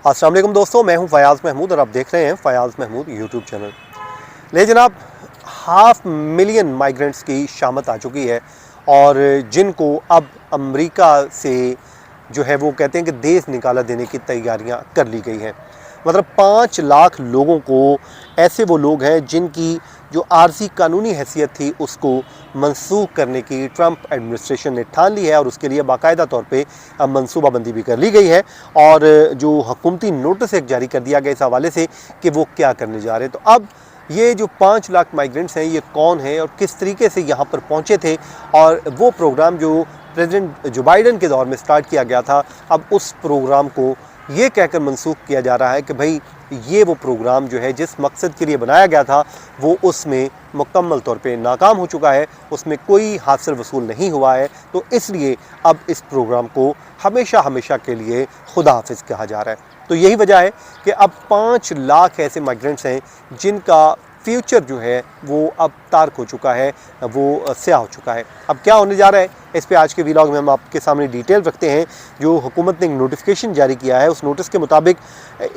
अस्सलाम वालेकुम दोस्तों, मैं हूं फयाज़ महमूद और आप देख रहे हैं फयाज़ महमूद यूट्यूब चैनल। ले जनाब, 500,000 माइग्रेंट्स की शामत आ चुकी है और जिनको अब अमेरिका से जो है वो कहते हैं कि देश निकाला देने की तैयारियां कर ली गई हैं। मतलब 5 लाख लोगों को, ऐसे वो लोग हैं जिनकी जो आर्जी कानूनी हैसियत थी उसको मनसूख करने की ट्रंप एडमिनिस्ट्रेशन ने ठान ली है और उसके लिए बाकायदा तौर पे अब मनसूबाबंदी भी कर ली गई है और जो हुकूमती नोटिस एक जारी कर दिया गया इस हवाले से कि वो क्या करने जा रहे हैं। तो अब ये जो 5 लाख माइग्रेंट्स हैं, ये कौन हैं और किस तरीके से यहाँ पर पहुँचे थे, और वो प्रोग्राम जो प्रेसिडेंट जो बाइडन के दौर में स्टार्ट किया गया था, अब उस प्रोग्राम को ये कहकर मनसूख किया जा रहा है कि भाई ये वो प्रोग्राम जो है जिस मकसद के लिए बनाया गया था वो उसमें मुकम्मल तौर पे नाकाम हो चुका है, उसमें कोई हासिल वसूल नहीं हुआ है। तो इसलिए अब इस प्रोग्राम को हमेशा हमेशा के लिए खुदा हाफिज़ कहा जा रहा है। तो यही वजह है कि अब 5 लाख ऐसे माइग्रेंट्स हैं जिनका फ्यूचर जो है वो अब तार्क हो चुका है, वो स्याह हो चुका है। अब क्या होने जा रहा है, इस पे आज के व्लॉग में हम आपके सामने डिटेल रखते हैं। जो हुकूमत ने एक नोटिफिकेशन जारी किया है, उस नोटिस के मुताबिक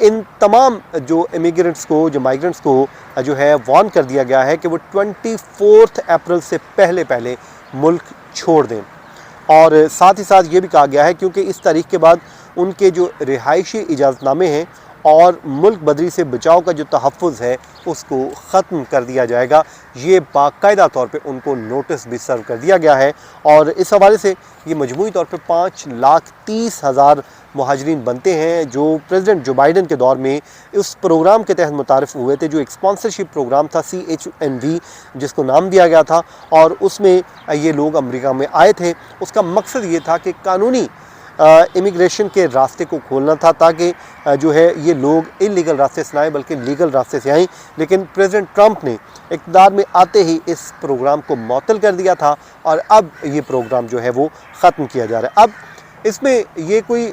इन तमाम जो इमिग्रेंट्स को, जो माइग्रेंट्स को जो है वार्न कर दिया गया है कि वो 24 अप्रैल से पहले पहले मुल्क छोड़ दें। और साथ ही साथ ये भी कहा गया है क्योंकि इस तारीख के बाद उनके जो रिहायशी इजाज़तनामे हैं और मुल्क बदरी से बचाव का जो तहफ़्फ़ुज़ है उसको ख़त्म कर दिया जाएगा। ये बाकायदा तौर पे उनको नोटिस भी सर्व कर दिया गया है और इस हवाले से ये मजमूई तौर पे 5,30,000 मुहाजिरीन बनते हैं जो प्रेसिडेंट जो बाइडन के दौर में उस प्रोग्राम के तहत मुतारिफ़ हुए थे, जो एक स्पॉन्सरशिप प्रोग्राम था CHNV जिसको नाम दिया गया था, और उसमें ये लोग अमेरिका में आए थे। उसका मकसद ये था कि कानूनी इमिग्रेशन के रास्ते को खोलना था ताकि जो है ये लोग इलीगल रास्ते से ना आएँ बल्कि लीगल रास्ते से आएँ। लेकिन प्रेसिडेंट ट्रंप ने इक़्तिदार में आते ही इस प्रोग्राम को मुअत्तल कर दिया था और अब ये प्रोग्राम जो है वो ख़त्म किया जा रहा है। अब इसमें ये कोई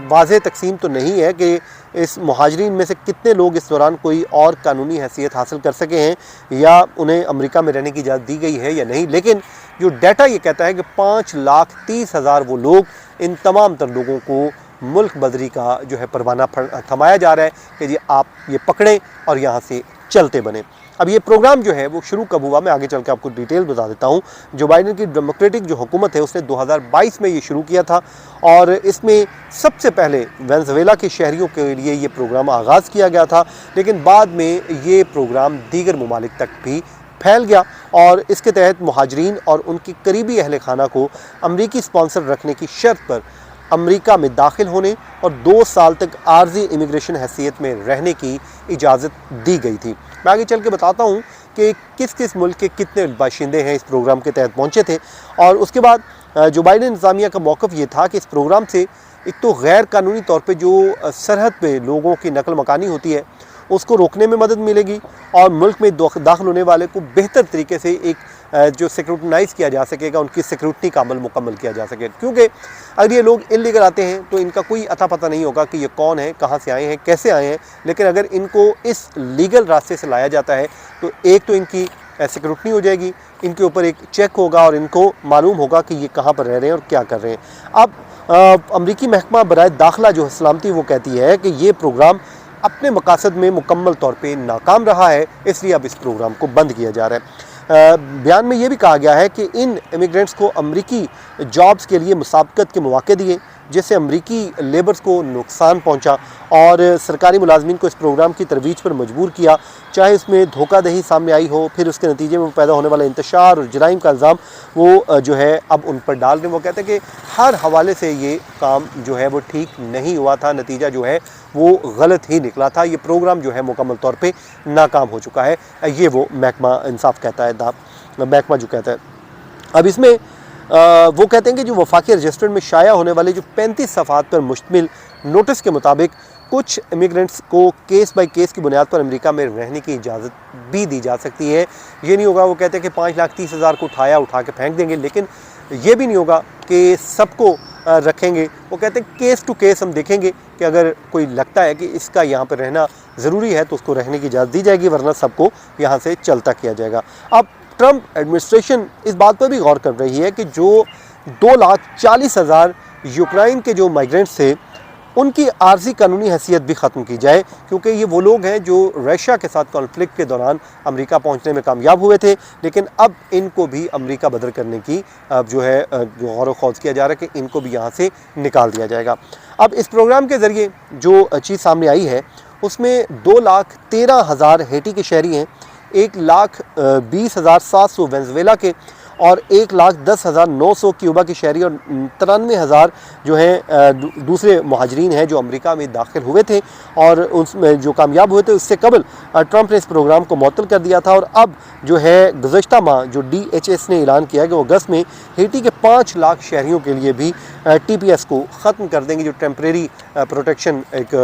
वाज़ेह तक़सीम तो नहीं है कि इस मुहाजिरीन में से कितने लोग इस दौरान कोई और कानूनी हैसियत हासिल कर सके हैं या उन्हें अमेरिका में रहने की इजाज़त दी गई है या नहीं। लेकिन जो डाटा ये कहता है कि 5,30,000 वो लोग, इन तमाम तर लोगों को मुल्क बदरी का जो है परवाना थमाया जा रहा है कि जी आप ये पकड़ें और यहाँ से चलते बने। अब ये प्रोग्राम जो है वो शुरू कब हुआ, मैं आगे चल के आपको डिटेल बता देता हूँ। जो बाइडन की डेमोक्रेटिक जो हुकूमत है उसने 2022 में ये शुरू किया था और इसमें सबसे पहले वेनेज़ुएला के शहरियों के लिए ये प्रोग्राम आगाज़ किया गया था, लेकिन बाद में ये प्रोग्राम दीगर ममालिक तक भी फैल गया और इसके तहत मुहाजिरीन और उनकी करीबी अहल खाना को अमरीकी स्पॉन्सर रखने की शर्त पर अमेरिका में दाखिल होने और 2 साल तक आर्जी इमिग्रेशन हैसियत में रहने की इजाज़त दी गई थी। मैं आगे चल के बताता हूँ कि किस किस मुल्क के कितने बाशिंदे हैं इस प्रोग्राम के तहत पहुँचे थे। और उसके बाद जो बाइडन इंतज़ामिया का मौक़िफ़ ये था कि इस प्रोग्राम से एक तो गैर कानूनी तौर पे जो सरहद पे लोगों की नकल मकानी होती है उसको रोकने में मदद मिलेगी और मुल्क में दाखिल होने वाले को बेहतर तरीके से एक जो सिक्योरिटाइज़ किया जा सकेगा, उनकी सिक्योरिटी का अमल मुकम्मल किया जा सके। क्योंकि अगर ये लोग इलीगल आते हैं तो इनका कोई अता पता नहीं होगा कि ये कौन है, कहाँ से आए हैं, कैसे आए हैं। लेकिन अगर इनको इस लीगल रास्ते से लाया जाता है तो एक तो इनकी सिक्योरिटी हो जाएगी, इनके ऊपर एक चेक होगा और इनको मालूम होगा कि ये कहाँ पर रह रहे हैं और क्या कर रहे हैं। अब अमरीकी महकमा बराए दाखिला जो सलामती वो कहती है कि ये प्रोग्राम अपने मकासद में मुकम्मल तौर पे नाकाम रहा है, इसलिए अब इस प्रोग्राम को बंद किया जा रहा है। बयान में ये भी कहा गया है कि इन इमिग्रेंट्स को अमरीकी जॉब्स के लिए मुसाबकत के मौके दिए जिससे अमरीकी लेबर्स को नुकसान पहुंचा और सरकारी मुलाजमीन को इस प्रोग्राम की तरवीज पर मजबूर किया, चाहे इसमें धोखाधड़ी सामने आई हो, फिर उसके नतीजे में पैदा होने वाला इंतशार और जराइम का इल्ज़ाम वो जो है अब उन पर डाल रहे हैं। वो कहते हैं कि हर हवाले से ये काम जो है वो ठीक नहीं हुआ था, नतीजा जो है वो गलत ही निकला था। ये प्रोग्राम जो है मुकम्मल तौर पे नाकाम हो चुका है, ये वो महकमा इंसाफ कहता है, महकमा जो कहता है। अब इसमें वो कहते हैं कि जो वफाकी रजिस्टर में शाया होने वाले जो 35 सफ़हात पर मुश्तमिल नोटिस के मुताबिक कुछ इमिग्रेंट्स को केस बाय केस की बुनियाद पर अमेरिका में रहने की इजाज़त भी दी जा सकती है। ये नहीं होगा, वो कहते हैं कि 5,30,000 को उठा के फेंक देंगे, लेकिन ये भी नहीं होगा कि सबको रखेंगे। वो कहते हैं केस टू केस हम देखेंगे कि अगर कोई लगता है कि इसका यहाँ पर रहना ज़रूरी है तो उसको रहने की इजाज़त दी जाएगी, वरना सबको यहाँ से चलता किया जाएगा। अब ट्रंप एडमिनिस्ट्रेशन इस बात पर भी गौर कर रही है कि जो 2,40,000 यूक्रेन के जो माइग्रेंट्स थे उनकी आर्जी कानूनी हैसियत भी ख़त्म की जाए, क्योंकि ये वो लोग हैं जो रशिया के साथ कॉन्फ्लिक्ट के दौरान अमेरिका पहुंचने में कामयाब हुए थे, लेकिन अब इनको भी अमेरिका बदर करने की जो है गौर व खौज किया जा रहा है कि इनको भी यहाँ से निकाल दिया जाएगा। अब इस प्रोग्राम के ज़रिए जो चीज़ सामने आई है उसमें 2,13,000 हैती के शहरी हैं, 1,20,700 वेनेजुएला के और 1,10,900 क्यूबा के शहरी और 93,000 जो हैं दूसरे महाजरीन हैं जो अमेरिका में दाखिल हुए थे और उसमें जो कामयाब हुए थे। उससे कबल ट्रंप ने इस प्रोग्राम को मुअत्तल कर दिया था और अब जो है गुज़श्ता माह जो DHS ने ऐलान किया कि वो अगस्त में हैती के 5 लाख शहरियों के लिए भी TPS को ख़त्म कर देंगे, जो टेम्परेरी प्रोटेक्शन एक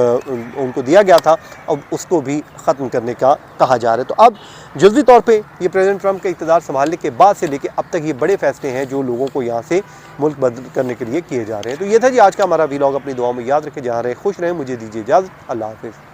उनको दिया गया था, अब उसको भी ख़त्म करने का कहा जा रहा है। तो अब जुज़वी तौर पे ये प्रेसिडेंट ट्रंप के इक़्तिदार संभालने के बाद से लेके अब तक ये बड़े फैसले हैं जो लोगों को यहाँ से मुल्क बदल करने के लिए किए जा रहे हैं। तो ये था जी आज का हमारा व्लॉग। अपनी दुआओं में याद रखें, जहाँ रहे खुश रहें। मुझे दीजिए इजाज़त। अल्लाह हाफ़िज़।